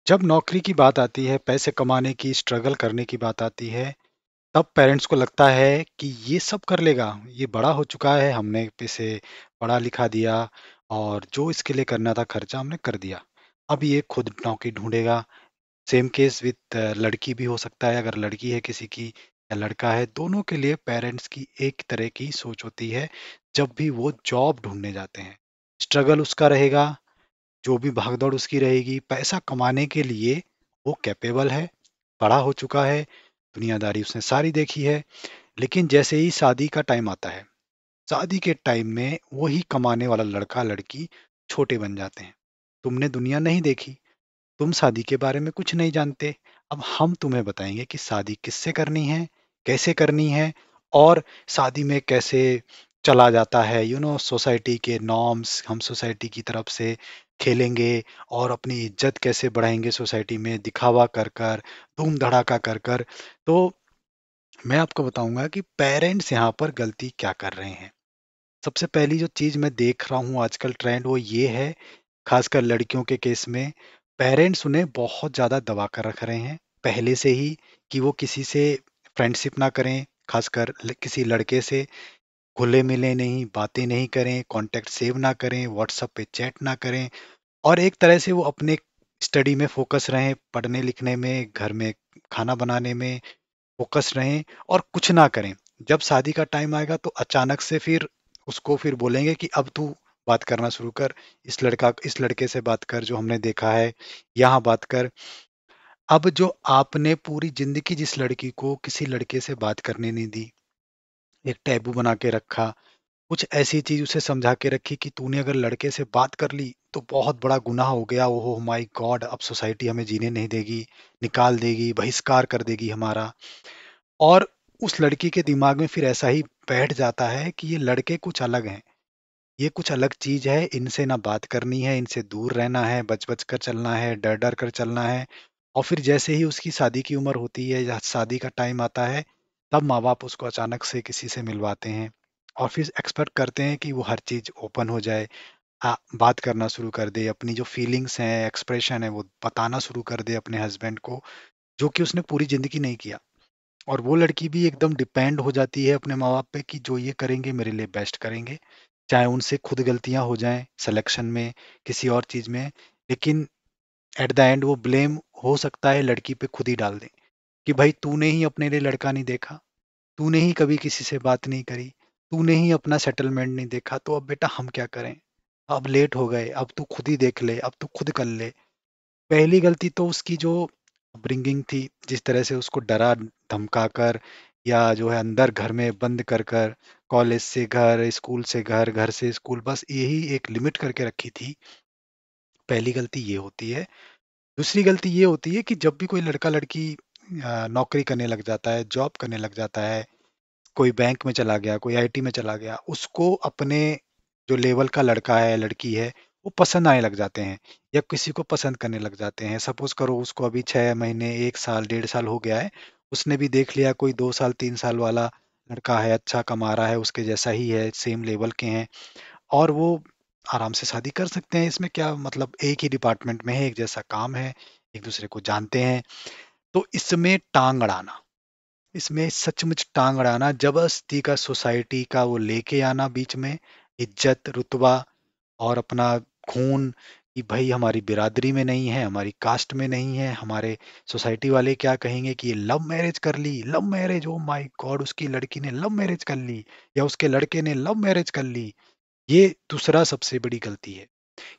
जब नौकरी की बात आती है, पैसे कमाने की, स्ट्रगल करने की बात आती है, तब पेरेंट्स को लगता है कि ये सब कर लेगा, ये बड़ा हो चुका है, हमने इसे पढ़ा लिखा दिया और जो इसके लिए करना था खर्चा हमने कर दिया। अब ये खुद नौकरी ढूंढेगा। सेम केस विथ लड़की भी हो सकता है, अगर लड़की है किसी की या लड़का है, दोनों के लिए पेरेंट्स की एक तरह की सोच होती है जब भी वो जॉब ढूंढने जाते हैं। स्ट्रगल उसका रहेगा, जो भी भागदौड़ उसकी रहेगी, पैसा कमाने के लिए वो कैपेबल है, बड़ा हो चुका है, दुनियादारी उसने सारी देखी है। लेकिन जैसे ही शादी का टाइम आता है, शादी के टाइम में वही कमाने वाला लड़का लड़की छोटे बन जाते हैं। तुमने दुनिया नहीं देखी, तुम शादी के बारे में कुछ नहीं जानते। अब हम तुम्हें बताएंगे कि शादी किससे करनी है, कैसे करनी है, और शादी में कैसे चला जाता है। सोसाइटी के नॉर्म्स हम सोसाइटी की तरफ से खेलेंगे और अपनी इज्जत कैसे बढ़ाएंगे सोसाइटी में, दिखावा कर कर, धूम धड़ाका कर कर। तो मैं आपको बताऊंगा कि पेरेंट्स यहाँ पर गलती क्या कर रहे हैं। सबसे पहली जो चीज़ मैं देख रहा हूँ आजकल ट्रेंड, वो ये है, खासकर लड़कियों के केस में, पेरेंट्स उन्हें बहुत ज़्यादा दबा कर रख रहे हैं पहले से ही, कि वो किसी से फ्रेंडशिप ना करें, खासकर किसी लड़के से घुले मिले नहीं, बातें नहीं करें, कांटेक्ट सेव ना करें, व्हाट्सएप पे चैट ना करें, और एक तरह से वो अपने स्टडी में फोकस रहें, पढ़ने लिखने में, घर में खाना बनाने में फोकस रहें और कुछ ना करें। जब शादी का टाइम आएगा तो अचानक से फिर उसको फिर बोलेंगे कि अब तू बात करना शुरू कर, इस लड़के से बात कर जो हमने देखा है, यहाँ बात कर। अब जो आपने पूरी जिंदगी जिस लड़की को किसी लड़के से बात करने नहीं दी, एक टैबू बना के रखा, कुछ ऐसी चीज उसे समझा के रखी कि तूने अगर लड़के से बात कर ली तो बहुत बड़ा गुनाह हो गया, ओहो माय गॉड, अब सोसाइटी हमें जीने नहीं देगी, निकाल देगी, बहिष्कार कर देगी हमारा। और उस लड़की के दिमाग में फिर ऐसा ही बैठ जाता है कि ये लड़के कुछ अलग हैं, ये कुछ अलग चीज है, इनसे ना बात करनी है, इनसे दूर रहना है, बच बच कर चलना है, डर डर कर चलना है। और फिर जैसे ही उसकी शादी की उम्र होती है या शादी का टाइम आता है, तब माँ बाप उसको अचानक से किसी से मिलवाते हैं और फिर एक्सपेक्ट करते हैं कि वो हर चीज ओपन हो जाए, बात करना शुरू कर दे, अपनी जो फीलिंग्स हैं, एक्सप्रेशन है, वो बताना शुरू कर दे अपने हस्बैंड को, जो कि उसने पूरी जिंदगी नहीं किया। और वो लड़की भी एकदम डिपेंड हो जाती है अपने माँ बाप पे कि जो ये करेंगे मेरे लिए बेस्ट करेंगे, चाहे उनसे खुद गलतियां हो जाएं सिलेक्शन में, किसी और चीज में, लेकिन एट द एंड वो ब्लेम हो सकता है लड़की पे खुद ही डाल दें कि भाई तूने ही अपने लिए लड़का नहीं देखा, तूने ही कभी किसी से बात नहीं करी, तूने ही अपना सेटलमेंट नहीं देखा, तो अब बेटा हम क्या करें, अब लेट हो गए, अब तू खुद ही देख ले, अब तू खुद कर ले। पहली गलती तो उसकी जो अपब्रिंगिंग थी, जिस तरह से उसको डरा धमका कर या जो है अंदर घर में बंद कर कर, कॉलेज से घर, स्कूल से घर, घर से स्कूल, बस यही एक लिमिट करके रखी थी। पहली गलती ये होती है। दूसरी गलती ये होती है कि जब भी कोई लड़का लड़की नौकरी करने लग जाता है, जॉब करने लग जाता है, कोई बैंक में चला गया, कोई आईटी में चला गया, उसको अपने जो लेवल का लड़का है, लड़की है, वो पसंद आने लग जाते हैं या किसी को पसंद करने लग जाते हैं। सपोज करो उसको अभी 6 महीने, 1 साल, 1.5 साल हो गया है, उसने भी देख लिया कोई 2 साल, 3 साल वाला लड़का है, अच्छा कमा रहा है, उसके जैसा ही है, सेम लेवल के हैं, और वो आराम से शादी कर सकते हैं। इसमें क्या मतलब, एक ही डिपार्टमेंट में है, एक जैसा काम है, एक दूसरे को जानते हैं। तो इसमें टांग अड़ाना, इसमें सचमुच टांग अड़ाना, जबरदस्ती का सोसाइटी का वो लेके आना बीच में, इज्जत, रुतबा और अपना खून, कि भाई हमारी बिरादरी में नहीं है, हमारी कास्ट में नहीं है, हमारे सोसाइटी वाले क्या कहेंगे कि ये लव मैरिज कर ली, love marriage, oh my God, उसकी लड़की ने लव मैरिज कर ली या उसके लड़के ने लव मैरिज कर ली। ये दूसरा सबसे बड़ी गलती है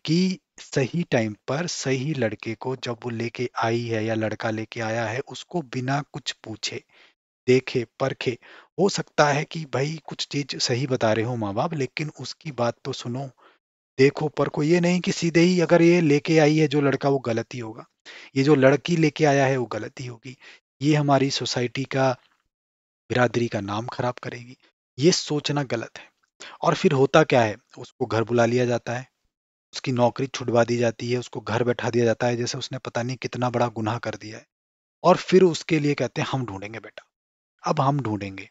कि सही टाइम पर सही लड़के को जब वो लेके आई है या लड़का लेके आया है, उसको बिना कुछ पूछे, देखे परखे, हो सकता है कि भाई कुछ चीज सही बता रहे हो माँ बाप, लेकिन उसकी बात तो सुनो, देखो परखो, ये नहीं कि सीधे ही अगर ये लेके आई है जो लड़का वो गलत ही होगा, ये जो लड़की लेके आया है वो गलत ही होगी, ये हमारी सोसाइटी का, बिरादरी का नाम खराब करेगी। ये सोचना गलत है। और फिर होता क्या है, उसको घर बुला लिया जाता है, उसकी नौकरी छुड़वा दी जाती है, उसको घर बैठा दिया जाता है जैसे उसने पता नहीं कितना बड़ा गुनाह कर दिया है, और फिर उसके लिए कहते हैं हम ढूंढेंगे बेटा, अब हम ढूंढेंगे।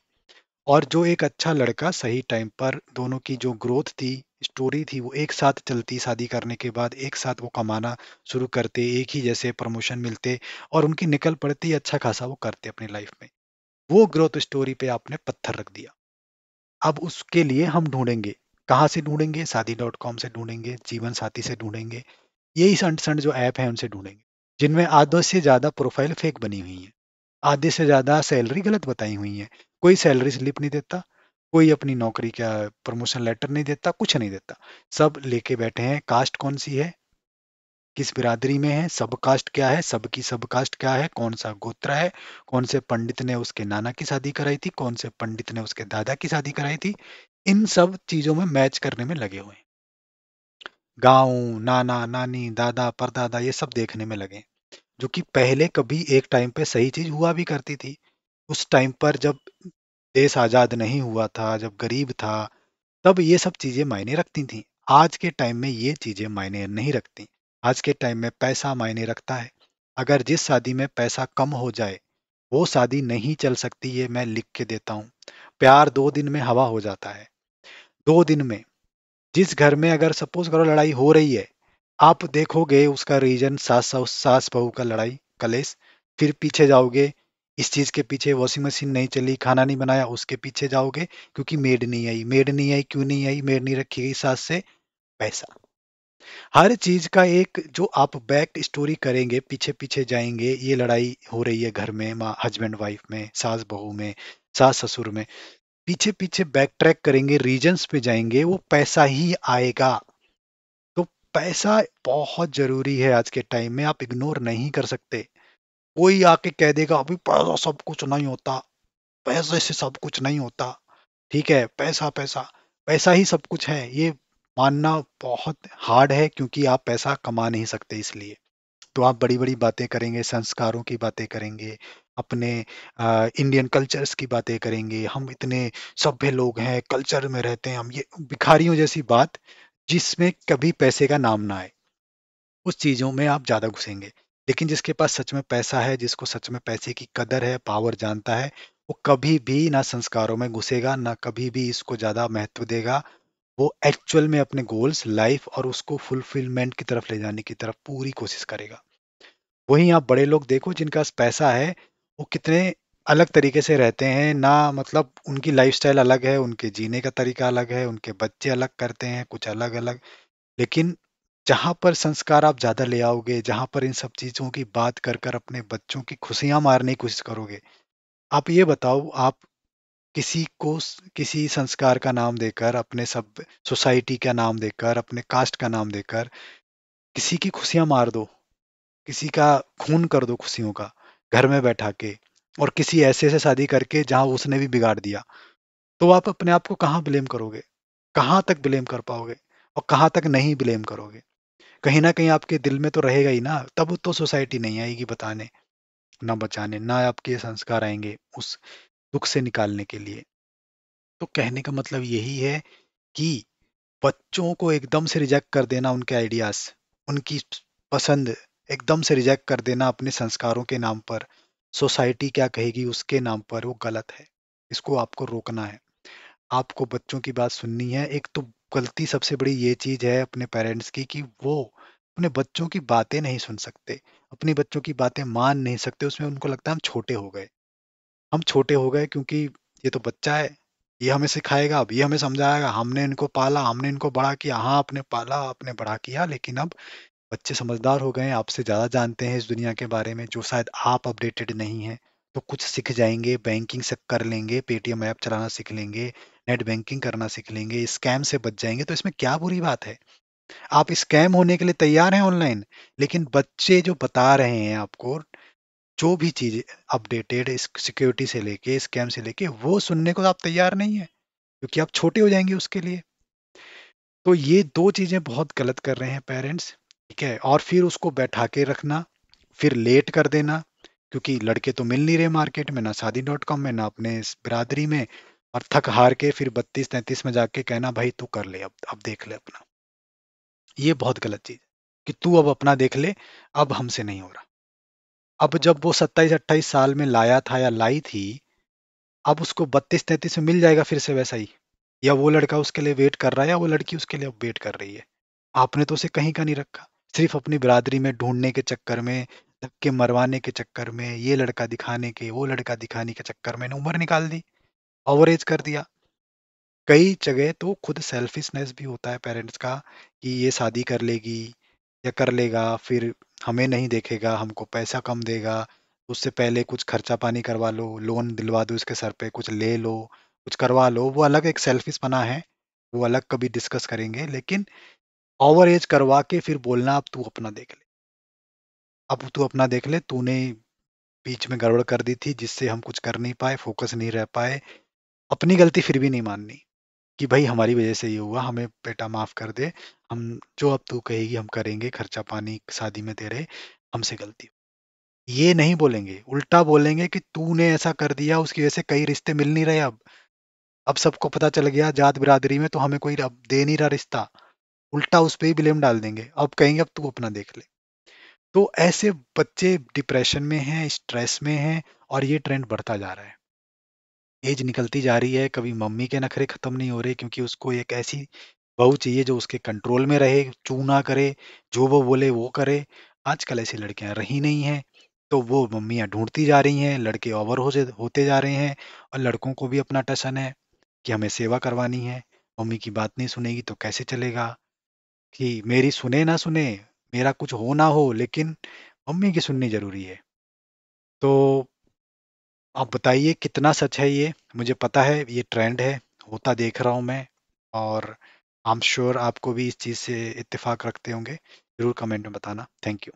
और जो एक अच्छा लड़का सही टाइम पर, दोनों की जो ग्रोथ थी, स्टोरी थी वो एक साथ चलती, शादी करने के बाद एक साथ वो कमाना शुरू करते, एक ही जैसे प्रमोशन मिलते और उनकी निकल पड़ती, अच्छा खासा वो करते अपनी लाइफ में। वो ग्रोथ स्टोरी पे आपने पत्थर रख दिया। अब उसके लिए हम ढूंढेंगे, कहाँ से ढूंढेंगे? शादी डॉट कॉम से ढूंढेंगे, जीवन साथी से ढूंढेंगे, यही संट संट जो ऐप है उनसे ढूंढेंगे, जिनमें आधे से ज्यादा प्रोफाइल फेक बनी हुई है, आधे से ज्यादा सैलरी गलत बताई हुई है, कोई सैलरी स्लिप नहीं देता, कोई अपनी नौकरी का प्रमोशन लेटर नहीं देता, कुछ नहीं देता। सब लेके बैठे हैं, कास्ट कौन सी है, किस बिरादरी में है, सब कास्ट क्या है, सबकी सब कास्ट क्या है, कौन सा गोत्र है, कौन से पंडित ने उसके नाना की शादी कराई थी, कौन से पंडित ने उसके दादा की शादी कराई थी, इन सब चीजों में मैच करने में लगे हुए हैं। गाँव, नाना नानी, दादा परदादा, ये सब देखने में लगे, जो कि पहले कभी एक टाइम पे सही चीज हुआ भी करती थी। उस टाइम पर जब देश आजाद नहीं हुआ था, जब गरीब था, तब ये सब चीजें मायने रखती थी। आज के टाइम में ये चीजें मायने नहीं रखती। आज के टाइम में पैसा मायने रखता है। अगर जिस शादी में पैसा कम हो जाए, वो शादी नहीं चल सकती, ये मैं लिख के देता हूँ। प्यार 2 दिन में हवा हो जाता है, 2 दिन में। जिस घर में अगर सपोज करो लड़ाई हो रही है, आप देखोगे उसका रीजन सास बहू का लड़ाई कलेश, फिर पीछे जाओगे, इस चीज के पीछे वॉशिंग मशीन नहीं चली, खाना नहीं बनाया, उसके पीछे जाओगे क्योंकि मेड नहीं आई। मेड नहीं आई, क्यों नहीं आई? मेड नहीं रखी गई सास से, पैसा। हर चीज का एक जो आप बैक स्टोरी करेंगे, पीछे पीछे जाएंगे, ये लड़ाई हो रही है घर में, माँ हस्बैंड वाइफ में, सास बहू में, सास ससुर में, पीछे पीछे बैक ट्रैक करेंगे, रीजन्स पे जाएंगे, वो पैसा ही आएगा। तो पैसा बहुत जरूरी है आज के टाइम में, आप इग्नोर नहीं कर सकते। कोई आके कह देगा अभी पैसा सब कुछ नहीं होता, पैसे से सब कुछ नहीं होता, ठीक है, पैसा पैसा, पैसा ही सब कुछ है, ये मानना बहुत हार्ड है, क्योंकि आप पैसा कमा नहीं सकते इसलिए। तो आप बड़ी बड़ी बातें करेंगे, संस्कारों की बातें करेंगे, अपने इंडियन कल्चर्स की बातें करेंगे, हम इतने सभ्य लोग हैं, कल्चर में रहते हैं हम, ये भिखारियों जैसी बात, जिसमें कभी पैसे का नाम ना आए, उस चीजों में आप ज्यादा घुसेंगे। लेकिन जिसके पास सच में पैसा है, जिसको सच में पैसे की कदर है, पावर जानता है, वो कभी भी ना संस्कारों में घुसेगा, ना कभी भी इसको ज्यादा महत्व देगा। वो एक्चुअल में अपने गोल्स, लाइफ और उसको फुलफिलमेंट की तरफ ले जाने की तरफ पूरी कोशिश करेगा। वहीं आप बड़े लोग देखो जिनका पैसा है, वो कितने अलग तरीके से रहते हैं ना, मतलब उनकी लाइफस्टाइल अलग है, उनके जीने का तरीका अलग है, उनके बच्चे अलग करते हैं, कुछ अलग अलग। लेकिन जहां पर संस्कार आप ज्यादा ले आओगे, जहां पर इन सब चीजों की बात कर कर अपने बच्चों की खुशियां मारने की कोशिश करोगे, आप ये बताओ, आप किसी को किसी संस्कार का नाम देकर, अपने सब सोसाइटी का नाम देकर, अपने कास्ट का नाम देकर किसी की खुशियां मार दो, किसी का खून कर दो खुशियों का, घर में बैठा के, और किसी ऐसे से शादी करके जहां उसने भी बिगाड़ दिया, तो आप अपने आप को कहाँ ब्लेम करोगे? कहाँ तक ब्लेम कर पाओगे? और कहाँ तक नहीं ब्लेम करोगे? कहीं ना कहीं आपके दिल में तो रहेगा ही ना, तब तो सोसाइटी नहीं आएगी बताने, ना बचाने, ना आपके संस्कार आएंगे उस दुख से निकालने के लिए। तो कहने का मतलब यही है कि बच्चों को एकदम से रिजेक्ट कर देना, उनके आइडियाज, उनकी पसंद एकदम से रिजेक्ट कर देना अपने संस्कारों के नाम पर, सोसाइटी क्या कहेगी उसके नाम पर, वो गलत है। इसको आपको रोकना है, आपको बच्चों की बात सुननी है। एक तो गलती सबसे बड़ी ये चीज है अपने पेरेंट्स की, कि वो अपने बच्चों की बातें नहीं सुन सकते, अपने बच्चों की बातें मान नहीं सकते, उसमें उनको लगता है हम छोटे हो गए। हम छोटे हो गए क्योंकि ये तो बच्चा है, ये हमें सिखाएगा, अब ये हमें समझाएगा, हमने इनको पाला, हमने इनको बड़ा किया, हाँ आपने पाला, आपने बड़ा किया, लेकिन अब बच्चे समझदार हो गए हैं, आपसे ज़्यादा जानते हैं इस दुनिया के बारे में, जो शायद आप अपडेटेड नहीं हैं। तो कुछ सीख जाएंगे, बैंकिंग से कर लेंगे, पेटीएम ऐप चलाना सीख लेंगे, नेट बैंकिंग करना सीख लेंगे, स्कैम से बच जाएंगे, तो इसमें क्या बुरी बात है? आप स्कैम होने के लिए तैयार हैं ऑनलाइन, लेकिन बच्चे जो बता रहे हैं आपको, जो भी चीज़ अपडेटेड, सिक्योरिटी से लेके स्कैम से लेके, वो सुनने को आप तैयार नहीं है, क्योंकि आप छोटे हो जाएंगे उसके लिए। तो ये दो चीजें बहुत गलत कर रहे हैं पेरेंट्स, ठीक है। और फिर उसको बैठा के रखना, फिर लेट कर देना, क्योंकि लड़के तो मिल नहीं रहे मार्केट में, ना शादी डॉट कॉम में, ना अपने इस बिरादरी में, और थक हार के फिर 32-33 में जाके कहना भाई तू कर ले, अब देख ले अपना। ये बहुत गलत चीज, कि तू अब अपना देख ले, अब हमसे नहीं हो रहा। अब जब वो 27-28 साल में लाया था या लाई थी, अब उसको 32-33 में मिल जाएगा फिर से वैसा ही, या वो लड़का उसके लिए वेट कर रहा है या वो लड़की उसके लिए वेट कर रही है। आपने तो उसे कहीं का नहीं रखा। सिर्फ अपनी बिरादरी में ढूंढने के चक्कर में, धक्के मरवाने के चक्कर में, ये लड़का दिखाने के, वो लड़का दिखाने के चक्कर में उम्र निकाल दी, ओवर एज कर दिया। कई जगह तो खुद सेल्फिशनेस भी होता है पेरेंट्स का, कि ये शादी कर लेगी या कर लेगा, फिर हमें नहीं देखेगा, हमको पैसा कम देगा, उससे पहले कुछ खर्चा पानी करवा लो, लोन दिलवा दो इसके सर पे, कुछ ले लो, कुछ करवा लो। वो अलग एक सेल्फिश पना है, वो अलग कभी डिस्कस करेंगे। लेकिन ओवर एज करवा के फिर बोलना अब तू अपना देख ले, अब तू अपना देख ले, तूने बीच में गड़बड़ कर दी थी जिससे हम कुछ कर नहीं पाए, फोकस नहीं रह पाए। अपनी गलती फिर भी नहीं माननी, कि भाई हमारी वजह से ये हुआ, हमें बेटा माफ कर दे, हम जो अब तू कहेगी हम करेंगे, खर्चा पानी शादी में तेरे, हमसे गलती हुई। ये नहीं बोलेंगे, उल्टा बोलेंगे कि तूने ऐसा कर दिया, उसकी वजह से कई रिश्ते मिल नहीं रहे अब सबको पता चल गया जात बिरादरी में, तो हमें कोई अब दे नहीं रहा रिश्ता। उल्टा उस पे ही ब्लेम डाल देंगे, अब कहेंगे अब तू अपना देख ले। तो ऐसे बच्चे डिप्रेशन में हैं, स्ट्रेस में हैं, और ये ट्रेंड बढ़ता जा रहा है। एज निकलती जा रही है, कभी मम्मी के नखरे खत्म नहीं हो रहे, क्योंकि उसको एक ऐसी बहू चाहिए जो उसके कंट्रोल में रहे, चू ना करे, जो वो बोले वो करे। आजकल ऐसी लड़कियां रही नहीं हैं, तो वो मम्मियां ढूंढती जा रही हैं, लड़के ओवर होते जा रहे हैं। और लड़कों को भी अपना टशन है कि हमें सेवा करवानी है, मम्मी की बात नहीं सुनेगी तो कैसे चलेगा, कि मेरी सुने ना सुने, मेरा कुछ हो ना हो, लेकिन मम्मी की सुननी जरूरी है। तो आप बताइए कितना सच है ये। मुझे पता है ये ट्रेंड है, होता देख रहा हूँ मैं, और आई एम श्योर आपको भी इस चीज़ से इत्तेफाक रखते होंगे। जरूर कमेंट में बताना। Thank you.